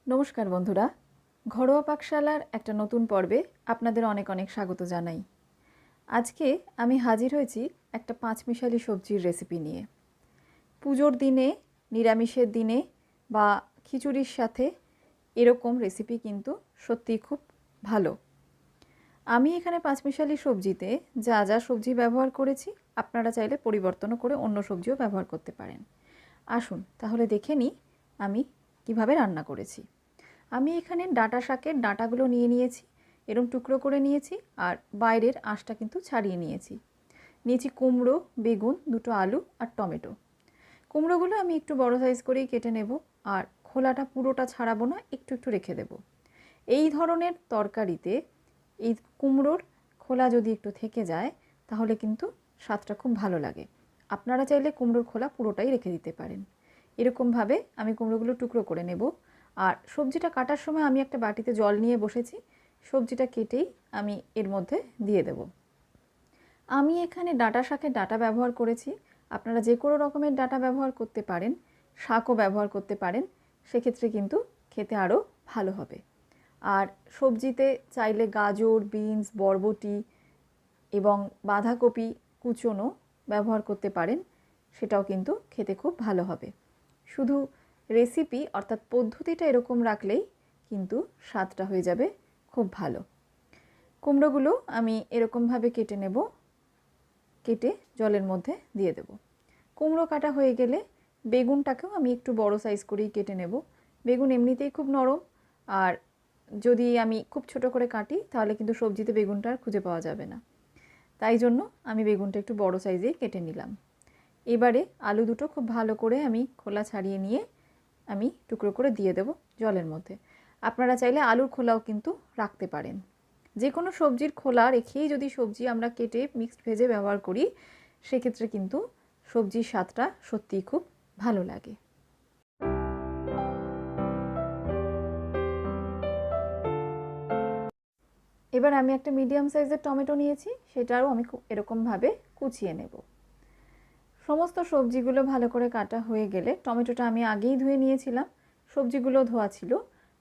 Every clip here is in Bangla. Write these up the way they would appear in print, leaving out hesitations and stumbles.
নমস্কার বন্ধুরা, ঘরোয়া পাকশালার একটা নতুন পর্বে আপনাদের অনেক অনেক স্বাগত জানাই। আজকে আমি হাজির হয়েছি একটা পাঁচমিশালি সবজির রেসিপি নিয়ে। পুজোর দিনে, নিরামিষের দিনে বা খিচুড়ির সাথে এরকম রেসিপি কিন্তু সত্যিই খুব ভালো। আমি এখানে পাঁচমিশালি সবজিতে যা যা সবজি ব্যবহার করেছি আপনারা চাইলে পরিবর্তনও করে অন্য সবজিও ব্যবহার করতে পারেন। আসুন তাহলে দেখে নিই আমি কিভাবে রান্না করেছি। আমি এখানে ডাঁটা শাকের ডাঁটাগুলো নিয়েছি, এরকম টুকরো করে নিয়েছি, আর বাইরের আঁশটা কিন্তু ছাড়িয়ে নিয়েছি কুমড়ো, বেগুন, দুটো আলু আর টমেটো। কুমড়োগুলো আমি একটু বড় সাইজ করেই কেটে নেব, আর খোলাটা পুরোটা ছাড়াবো না, একটু একটু রেখে দেব। এই ধরনের তরকারিতে এই কুমড়োর খোলা যদি একটু থেকে যায় তাহলে কিন্তু স্বাদটা খুব ভালো লাগে। আপনারা চাইলে কুমড়োর খোলা পুরোটাই রেখে দিতে পারেন। এরকমভাবে আমি কুমড়োগুলো টুকরো করে নেব। আর সবজিটা কাটার সময় আমি একটা বাটিতে জল নিয়ে বসেছি, সবজিটা কেটেই আমি এর মধ্যে দিয়ে দেব। আমি এখানে ডাঁটা শাকের ডাঁটা ব্যবহার করেছি, আপনারা যে কোনো রকমের ডাঁটা ব্যবহার করতে পারেন, শাকও ব্যবহার করতে পারেন, সেক্ষেত্রে কিন্তু খেতে আরও ভালো হবে। আর সবজিতে চাইলে গাজর, বিনস, বরবটি এবং বাঁধাকপি কুচোনো ব্যবহার করতে পারেন, সেটাও কিন্তু খেতে খুব ভালো হবে। শুধু রেসিপি অর্থাৎ পদ্ধতিটা এরকম রাখলেই কিন্তু স্বাদটা হয়ে যাবে খুব ভালো। কুমড়োগুলো আমি এরকমভাবে কেটে নেব, কেটে জলের মধ্যে দিয়ে দেব। কুমড়ো কাটা হয়ে গেলে বেগুনটাকেও আমি একটু বড় সাইজ করেই কেটে নেব। বেগুন এমনিতেই খুব নরম, আর যদি আমি খুব ছোট করে কাটি তাহলে কিন্তু সবজিতে বেগুনটা আর খুঁজে পাওয়া যাবে না। তাই জন্য আমি বেগুনটা একটু বড় সাইজেই কেটে নিলাম। এবারে আলু দুটো খুব ভালো করে আমি খোলা ছাড়িয়ে নিয়ে আমি টুকরো করে দিয়ে দেব জলের মধ্যে। আপনারা চাইলে আলুর খোলাও কিন্তু রাখতে পারেন। যে কোনো সবজির খোলা রেখেই যদি সবজি আমরা কেটে মিক্সড ভেজে ব্যবহার করি, সেক্ষেত্রে কিন্তু সবজির স্বাদটা সত্যিই খুব ভালো লাগে। এবার আমি একটা মিডিয়াম সাইজের টমেটো নিয়েছি, সেটাও আমি এরকমভাবে কুচিয়ে নেব। সমস্ত সবজিগুলো ভালো করে কাটা হয়ে গেলে, টমেটোটা আমি আগেই ধুয়ে নিয়েছিলাম, সবজিগুলো ধোয়া ছিল,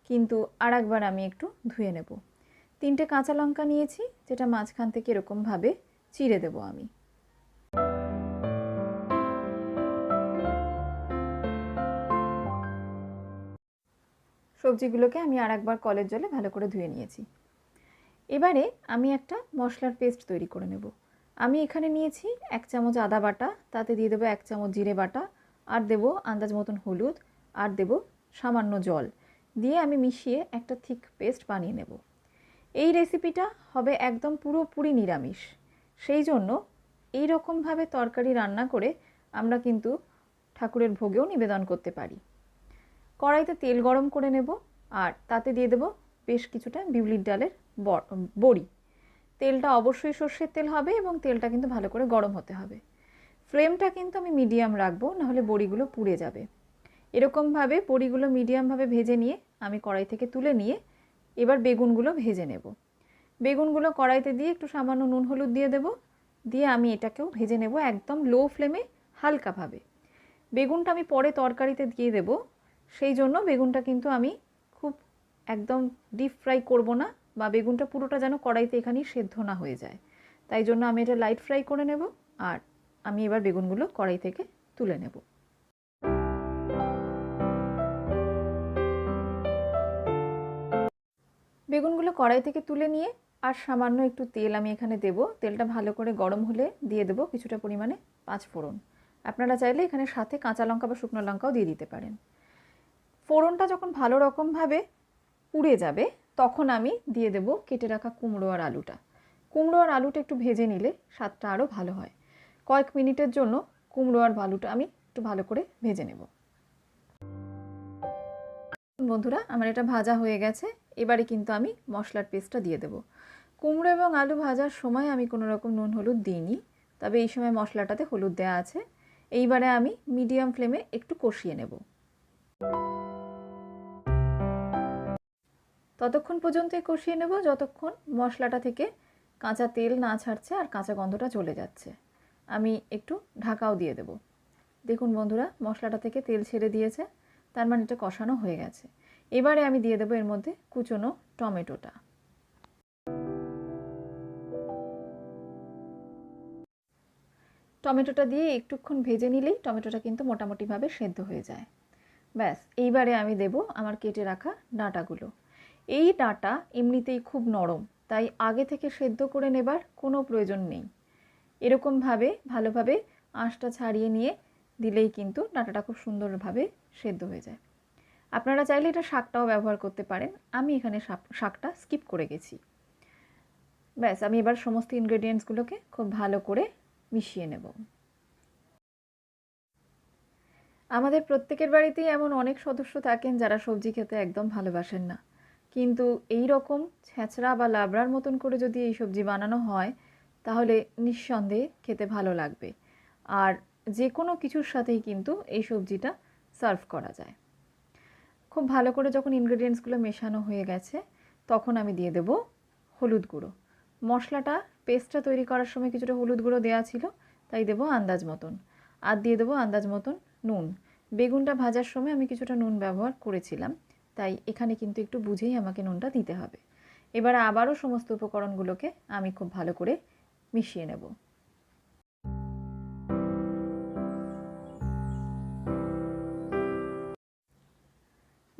কিন্তু আর একবার আমি একটু ধুয়ে নেব। 3টে কাঁচা লঙ্কা নিয়েছি, যেটা মাঝখান থেকে এরকমভাবে চিড়ে দেব আমি। সবজিগুলোকে আমি আর একবার কলের জলে ভালো করে ধুয়ে নিয়েছি। এবারে আমি একটা মশলার পেস্ট তৈরি করে নেব। আমি এখানে নিয়েছি 1 চামচ আদা বাটা, তাতে দিয়ে দেবো 1 চামচ জিরে বাটা, আর দেবো আন্দাজ মতন হলুদ, আর দেবো সামান্য জল দিয়ে আমি মিশিয়ে একটা থিক পেস্ট বানিয়ে নেব। এই রেসিপিটা হবে একদম পুরোপুরি নিরামিষ, সেই জন্য এই রকমভাবে তরকারি রান্না করে আমরা কিন্তু ঠাকুরের ভোগেও নিবেদন করতে পারি। কড়াইতে তেল গরম করে নেব, আর তাতে দিয়ে দেব বেশ কিছুটা বিউলির ডালের বড়ি। তেলটা অবশ্যই সর্ষের তেল হবে এবং তেলটা কিন্তু ভালো করে গরম হতে হবে। ফ্লেমটা কিন্তু আমি মিডিয়াম রাখবো, নাহলে বড়িগুলো পুড়ে যাবে। এরকমভাবে বড়িগুলো মিডিয়ামভাবে ভেজে নিয়ে আমি কড়াই থেকে তুলে নিয়ে এবার বেগুনগুলো ভেজে নেব। বেগুনগুলো কড়াইতে দিয়ে একটু সামান্য নুন হলুদ দিয়ে দেব, দিয়ে আমি এটাকেও ভেজে নেব একদম লো ফ্লেমে হালকাভাবে। বেগুনটা আমি পরে তরকারিতে দিয়ে দেব, সেই জন্য বেগুনটা কিন্তু আমি খুব একদম ডিপ ফ্রাই করব না, বা বেগুনটা পুরোটা যেন কড়াইতে এখানেই সেদ্ধ না হয়ে যায়। তাই জন্য আমি এটা লাইট ফ্রাই করে নেব, আর আমি এবার বেগুনগুলো কড়াই থেকে তুলে নেব। বেগুনগুলো কড়াই থেকে তুলে নিয়ে আর সামান্য একটু তেল আমি এখানে দেব। তেলটা ভালো করে গরম হলে দিয়ে দেব কিছুটা পরিমাণে 5 ফোড়ন। আপনারা চাইলে এখানে সাথে কাঁচা লঙ্কা বা শুকনো লঙ্কাও দিয়ে দিতে পারেন। ফোড়নটা যখন ভালো রকমভাবে পুড়ে যাবে তখন আমি দিয়ে দেব কেটে রাখা কুমড়ো আর আলুটা। কুমড়ো আর আলুটা একটু ভেজে নিলে স্বাদটা আরও ভালো হয়। কয়েক মিনিটের জন্য কুমড়ো আর আলুটা আমি একটু ভালো করে ভেজে নেব। বন্ধুরা, আমার এটা ভাজা হয়ে গেছে। এবারে কিন্তু আমি মশলার পেস্টটা দিয়ে দেব। কুমড়ো এবং আলু ভাজার সময় আমি কোনো রকম নুন হলুদ দিইনি, তবে এই সময় মশলাটাতে হলুদ দেওয়া আছে। এইবারে আমি মিডিয়াম ফ্লেমে একটু কষিয়ে নেব। ততক্ষণ পর্যন্তই কষিয়ে নেব যতক্ষণ মশলাটা থেকে কাঁচা তেল না ছাড়ছে আর কাঁচা গন্ধটা চলে যাচ্ছে। আমি একটু ঢাকাও দিয়ে দেব। দেখুন বন্ধুরা, মশলাটা থেকে তেল ছেড়ে দিয়েছে, তার মানে এটা কষানো হয়ে গেছে। এবারে আমি দিয়ে দেবো এর মধ্যে কুচনো টমেটোটা। টমেটোটা দিয়ে একটুক্ষণ ভেজে নিলেই টমেটোটা কিন্তু মোটামুটিভাবে সেদ্ধ হয়ে যায়। ব্যাস, এইবারে আমি দেব আমার কেটে রাখা ডাঁটাগুলো। এই ডাঁটা এমনিতেই খুব নরম, তাই আগে থেকে সেদ্ধ করে নেবার কোনো প্রয়োজন নেই। এরকমভাবে ভালোভাবে আঁশটা ছাড়িয়ে নিয়ে দিলেই কিন্তু ডাঁটাটা খুব সুন্দরভাবে সেদ্ধ হয়ে যায়। আপনারা চাইলে এটা শাকটাও ব্যবহার করতে পারেন, আমি এখানে শাকটা স্কিপ করে গেছি। ব্যাস, আমি এবার সমস্ত ইনগ্রেডিয়েন্টসগুলোকে খুব ভালো করে মিশিয়ে নেব। আমাদের প্রত্যেকের বাড়িতেই এমন অনেক সদস্য থাকেন যারা সবজি খেতে একদম ভালোবাসেন না, কিন্তু এই রকম ছেঁচড়া বা লাবড়ার মতন করে যদি এই সবজি বানানো হয় তাহলে নিঃসন্দেহে খেতে ভালো লাগবে। আর যে কোনো কিছুর সাথেই কিন্তু এই সবজিটা সার্ভ করা যায়। খুব ভালো করে যখন ইনগ্রেডিয়েন্টসগুলো মেশানো হয়ে গেছে তখন আমি দিয়ে দেব হলুদ গুঁড়ো। মশলাটা পেস্টটা তৈরি করার সময় কিছুটা হলুদ গুঁড়ো দেওয়া ছিল, তাই দেবো আন্দাজ মতন। আর দিয়ে দেবো আন্দাজ মতন নুন। বেগুনটা ভাজার সময় আমি কিছুটা নুন ব্যবহার করেছিলাম, তাই এখানে কিন্তু একটু বুঝেই আমাকে নুনটা দিতে হবে। এবার আবারও সমস্ত উপকরণগুলোকে আমি খুব ভালো করে মিশিয়ে নেব।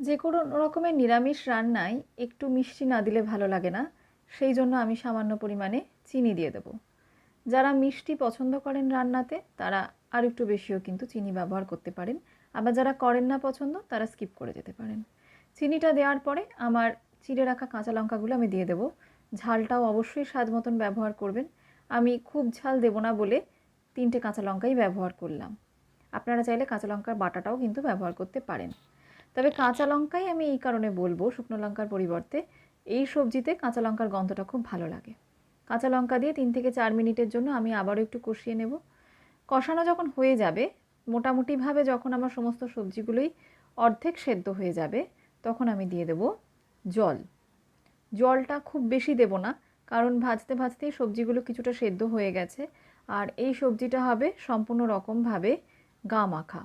যে কোনো রকমের নিরামিষ রান্নায় একটু মিষ্টি না দিলে ভালো লাগে না, সেই জন্য আমি সামান্য পরিমাণে চিনি দিয়ে দেব। যারা মিষ্টি পছন্দ করেন রান্নাতে তারা আর একটু বেশিও কিন্তু চিনি ব্যবহার করতে পারেন, আবার যারা করেন না পছন্দ তারা স্কিপ করে যেতে পারেন। চিনিটা দেওয়ার পরে আমার চিড়ে রাখা কাঁচা লঙ্কাগুলো আমি দিয়ে দেবো। ঝালটাও অবশ্যই স্বাদ মতন ব্যবহার করবেন। আমি খুব ঝাল দেবো না বলে 3টে কাঁচা লঙ্কাই ব্যবহার করলাম। আপনারা চাইলে কাঁচা লঙ্কার বাটাটাও কিন্তু ব্যবহার করতে পারেন, তবে কাঁচা লঙ্কাই আমি এই কারণে বলবো শুকনো লঙ্কার পরিবর্তে। এই সবজিতে কাঁচা লঙ্কার গন্ধটা খুব ভালো লাগে। কাঁচা লঙ্কা দিয়ে 3 থেকে 4 মিনিটের জন্য আমি আবারও একটু কষিয়ে নেব। কষানো যখন হয়ে যাবে, মোটামুটিভাবে যখন আমার সমস্ত সবজিগুলোই অর্ধেক সেদ্ধ হয়ে যাবে, তখন আমি দিয়ে দেব জল। জলটা খুব বেশি দেব না, কারণ ভাজতে ভাজতেই সবজিগুলো কিছুটা সেদ্ধ হয়ে গেছে, আর এই সবজিটা হবে সম্পূর্ণ রকমভাবে গা মাখা।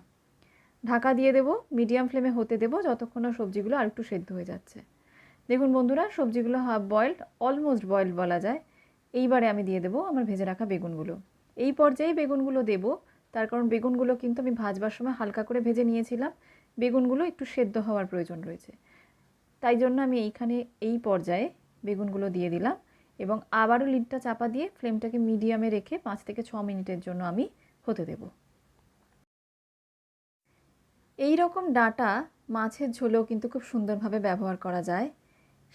ঢাকা দিয়ে দেব, মিডিয়াম ফ্লেমে হতে দেব যতক্ষণ না সবজিগুলো আর একটু সেদ্ধ হয়ে যাচ্ছে। দেখুন বন্ধুরা, সবজিগুলো হাফ বয়েলড, অলমোস্ট বয়েলড বলা যায়। এইবারে আমি দিয়ে দেবো আমার ভেজে রাখা বেগুনগুলো। এই পর্যায়ে বেগুনগুলো দেব, তার কারণ বেগুনগুলো কিন্তু আমি ভাজবার সময় হালকা করে ভেজে নিয়েছিলাম। বেগুনগুলো একটু সেদ্ধ হওয়ার প্রয়োজন রয়েছে, তাই জন্য আমি এইখানে এই পর্যায়ে বেগুনগুলো দিয়ে দিলাম এবং আবারও লিডটা চাপা দিয়ে ফ্লেমটাকে মিডিয়ামে রেখে 5 থেকে 6 মিনিটের জন্য আমি হতে দেব। এই রকম ডাঁটা মাছের ঝোলেও কিন্তু খুব সুন্দরভাবে ব্যবহার করা যায়।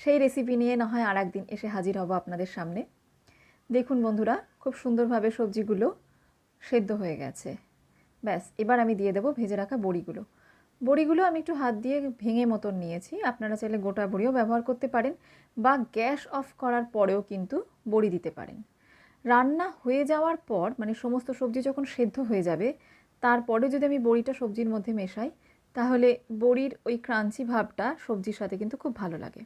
সেই রেসিপি নিয়ে না হয় আর একদিন এসে হাজির হব আপনাদের সামনে। দেখুন বন্ধুরা, খুব সুন্দরভাবে সবজিগুলো সেদ্ধ হয়ে গেছে। ব্যাস, এবার আমি দিয়ে দেবো ভেজে রাখা বড়িগুলো। বড়িগুলো আমি একটু হাত দিয়ে ভেঙে মতন নিয়েছি, আপনারা চাইলে গোটা বড়িও ব্যবহার করতে পারেন বা গ্যাস অফ করার পরেও কিন্তু বড়ি দিতে পারেন। রান্না হয়ে যাওয়ার পর, মানে সমস্ত সবজি যখন সেদ্ধ হয়ে যাবে তারপরে যদি আমি বড়িটা সবজির মধ্যে মেশাই, তাহলে বড়ির ওই ক্রাঞ্চি ভাবটা সবজির সাথে কিন্তু খুব ভালো লাগে।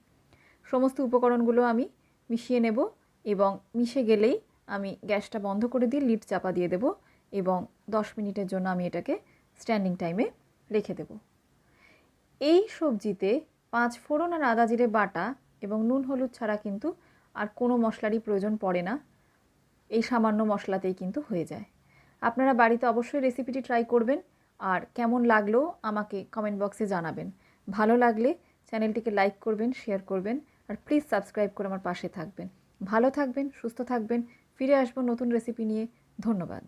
সমস্ত উপকরণগুলো আমি মিশিয়ে নেব এবং মিশে গেলেই আমি গ্যাসটা বন্ধ করে দিয়ে লিড চাপা দিয়ে দেব এবং 10 মিনিটের জন্য আমি এটাকে স্ট্যান্ডিং টাইমে রেখে দেব। এই সবজিতে 5 ফোড়ন আর আদা জিরে বাটা এবং নুন হলুদ ছাড়া কিন্তু আর কোনো মশলারই প্রয়োজন পড়ে না। এই সামান্য মশলাতেই কিন্তু হয়ে যায়। আপনারা বাড়িতে অবশ্যই রেসিপিটি ট্রাই করবেন আর কেমন লাগলো আমাকে কমেন্ট বক্সে জানাবেন। ভালো লাগলে চ্যানেলটিকে লাইক করবেন, শেয়ার করবেন আর প্লিজ সাবস্ক্রাইব করে আমার পাশে থাকবেন। ভালো থাকবেন, সুস্থ থাকবেন। ফিরে আসবো নতুন রেসিপি নিয়ে। ধন্যবাদ।